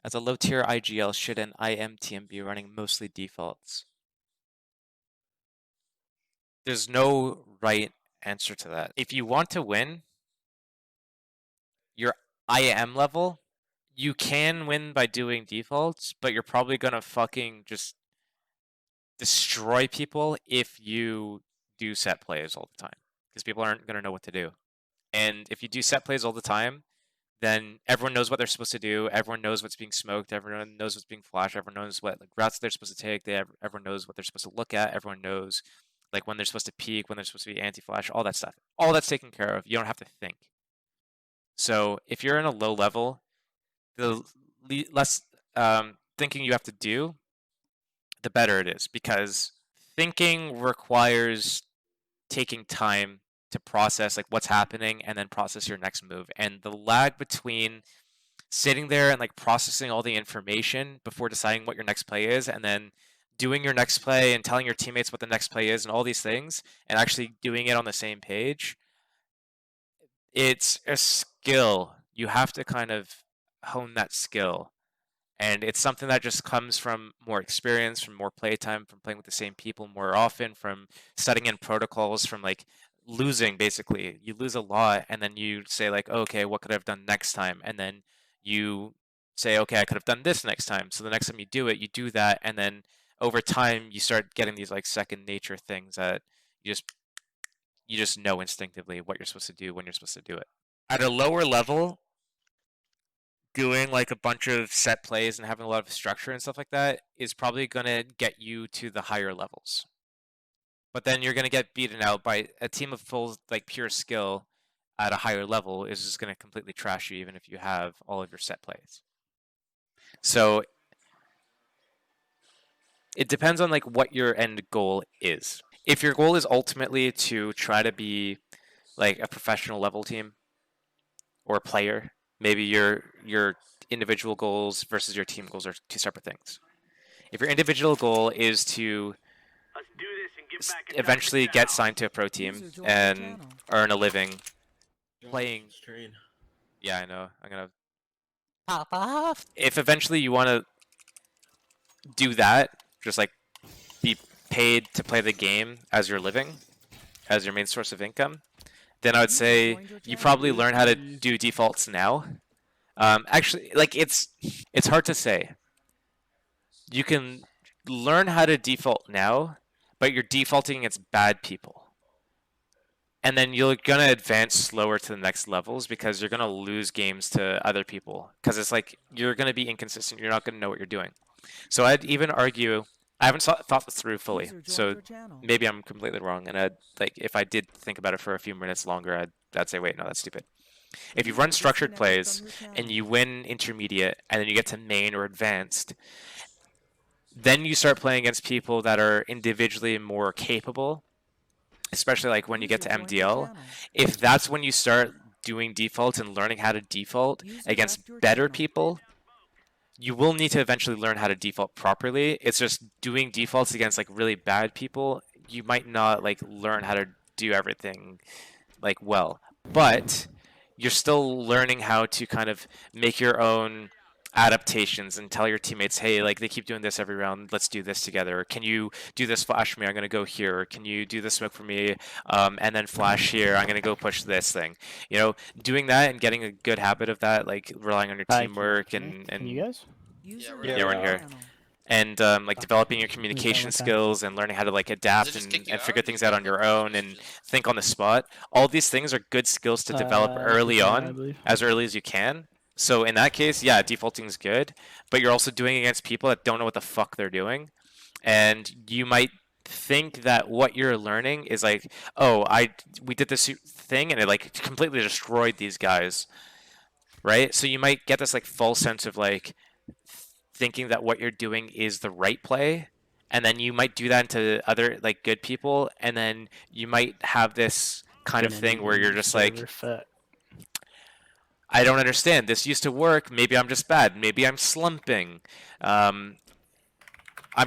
As a low-tier IGL, should an IMTM be running mostly defaults? There's no right answer to that. If you want to win your IM level, you can win by doing defaults, but you're probably gonna fucking just destroy people if you do set plays all the time, because people aren't gonna know what to do. And if you do set plays all the time, then everyone knows what they're supposed to do. Everyone knows what's being smoked. Everyone knows what's being flashed. Everyone knows what like routes they're supposed to take. Everyone knows what they're supposed to look at. Everyone knows like when they're supposed to peek, when they're supposed to be anti-flash, all that stuff. All that's taken care of. You don't have to think. So if you're in a low level, the less thinking you have to do, the better it is, because thinking requires taking time to process like what's happening and then process your next move. And the lag between sitting there and like processing all the information before deciding what your next play is, and then doing your next play and telling your teammates what the next play is and all these things, and actually doing it on the same page, it's a skill. You have to kind of hone that skill. And it's something that just comes from more experience, from more playtime, from playing with the same people more often, from studying in protocols, from like losing basically. You lose a lot and then you say like, okay, what could I have done next time? And then you say, okay, I could have done this next time. So the next time you do it, you do that, and then over time you start getting these like second nature things that you just know instinctively what you're supposed to do when you're supposed to do it. At a lower level, doing like a bunch of set plays and having a lot of structure and stuff like that is probably going to get you to the higher levels. But then you're going to get beaten out by a team of full, like pure skill at a higher level is just going to completely trash you, even if you have all of your set plays. So it depends on like what your end goal is. If your goal is ultimately to try to be like a professional level team or player, maybe your individual goals versus your team goals are two separate things. If your individual goal is to eventually get signed to a pro team and earn a living playing, yeah, I know, I'm gonna pop off. If eventually you want to do that, just like be paid to play the game as your living, as your main source of income, then I would say you probably learn how to do defaults now. Actually, like it's hard to say. You can learn how to default now, but you're defaulting against bad people. And then you're gonna advance slower to the next levels because you're gonna lose games to other people. Because it's like you're gonna be inconsistent. You're not gonna know what you're doing. So I'd even argue. I haven't thought this through fully, so maybe I'm completely wrong. And I'd like if I did think about it for a few minutes longer, I'd say, wait, no, that's stupid. If you run structured plays and you win intermediate and then you get to main or advanced, then you start playing against people that are individually more capable, especially like when you get to MDL. If that's when you start doing defaults and learning how to default against better people, you will need to eventually learn how to default properly. It's just doing defaults against like really bad people, you might not like learn how to do everything like well. But you're still learning how to kind of make your own adaptations and tell your teammates, hey, like they keep doing this every round, let's do this together. Can you do this flash for me? I'm going to go here. Can you do this smoke for me? And then flash here. I'm going to go push this thing. You know, doing that and getting a good habit of that, like relying on your teamwork and you guys? Yeah, we're in here. And like developing your communication skills and learning how to like adapt and figure things out on your own and think on the spot. All these things are good skills to develop early on, as early as you can. So in that case, yeah, defaulting is good, but you're also doing it against people that don't know what the fuck they're doing, and you might think that what you're learning is like, oh, we did this thing and it like completely destroyed these guys, right? So you might get this like false sense of like thinking that what you're doing is the right play, and then you might do that to other like good people, and then you might have this kind of thing where you're just like, I don't understand. This used to work. Maybe I'm just bad. Maybe I'm slumping. I'm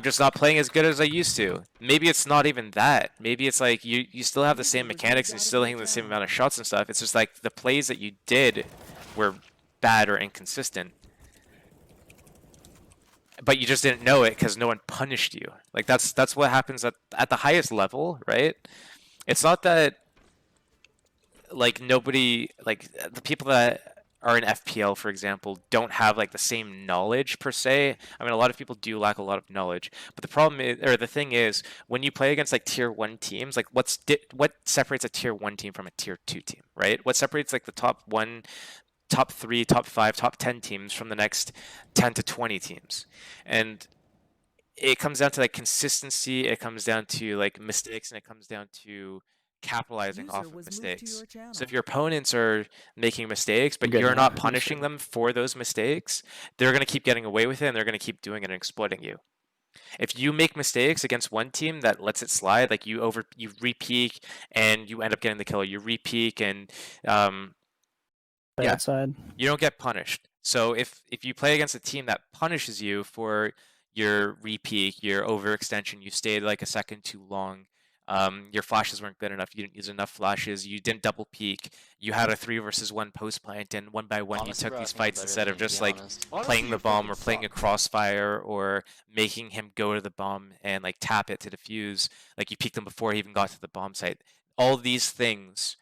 just not playing as good as I used to. Maybe it's not even that. Maybe it's like you still have the same mechanics and you're still hitting the same amount of shots and stuff. It's just like the plays that you did were bad or inconsistent. but you just didn't know it because no one punished you. Like that's what happens at the highest level, right? It's not that like nobody like the people that are in FPL, for example, don't have like the same knowledge per se. I mean, a lot of people do lack a lot of knowledge, but the problem is, or the thing is, when you play against like tier one teams, like what separates a tier one team from a tier two team, right? What separates like the top one, top three, top five, top 10 teams from the next 10 to 20 teams, and it comes down to like consistency, it comes down to like mistakes, and it comes down to capitalizing off of mistakes. So if your opponents are making mistakes, but Good you're now. not punishing them for those mistakes, they're going to keep getting away with it and they're going to keep doing it and exploiting you. If you make mistakes against one team that lets it slide, like you re-peak and you end up getting the kill, you re-peak and Play yeah, outside. you don't get punished. So if you play against a team that punishes you for your repeak, your overextension, you stayed like a second too long, your flashes weren't good enough, you didn't use enough flashes, you didn't double peak, you had a 3 versus 1 post plant, and one by one Honestly, you took bro, I these think I'm fights better instead than of you, to just be like honest. playing the bomb or playing a crossfire or making him go to the bomb and like tap it to defuse, like you peeked him before he even got to the bomb site. All these things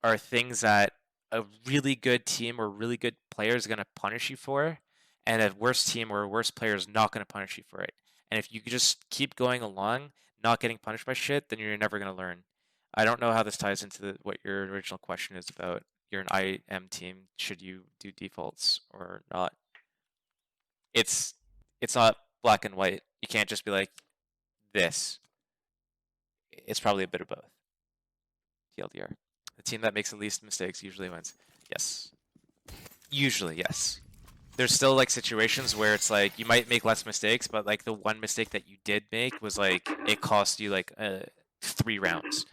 are things that a really good team or really good player is going to punish you for, and a worse team or a worse player is not going to punish you for it. And if you just keep going along, not getting punished by shit, then you're never going to learn. I don't know how this ties into what your original question is about. You're an IM team. Should you do defaults or not? It's it's not black and white. You can't just be like this. It's probably a bit of both. TLDR. The team that makes the least mistakes usually wins. Yes. Usually, yes. There's still like situations where it's like you might make less mistakes, but like the one mistake that you did make was like it cost you like 3 rounds.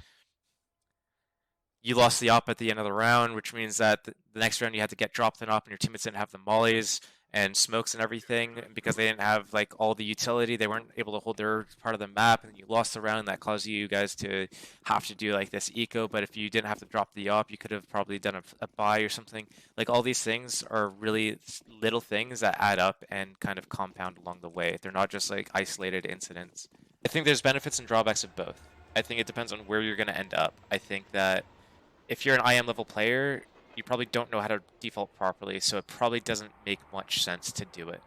You lost the op at the end of the round, which means that the next round you had to get dropped an op and your teammates didn't have the mollies and smokes and everything because they didn't have like all the utility. They weren't able to hold their part of the map, and you lost the round. That caused you guys to have to do like this eco. But if you didn't have to drop the op, you could have probably done a buy or something. Like all these things are really little things that add up and kind of compound along the way. They're not just like isolated incidents. I think there's benefits and drawbacks of both. I think it depends on where you're going to end up. I think that if you're an IM level player, you probably don't know how to default properly, so it probably doesn't make much sense to do it.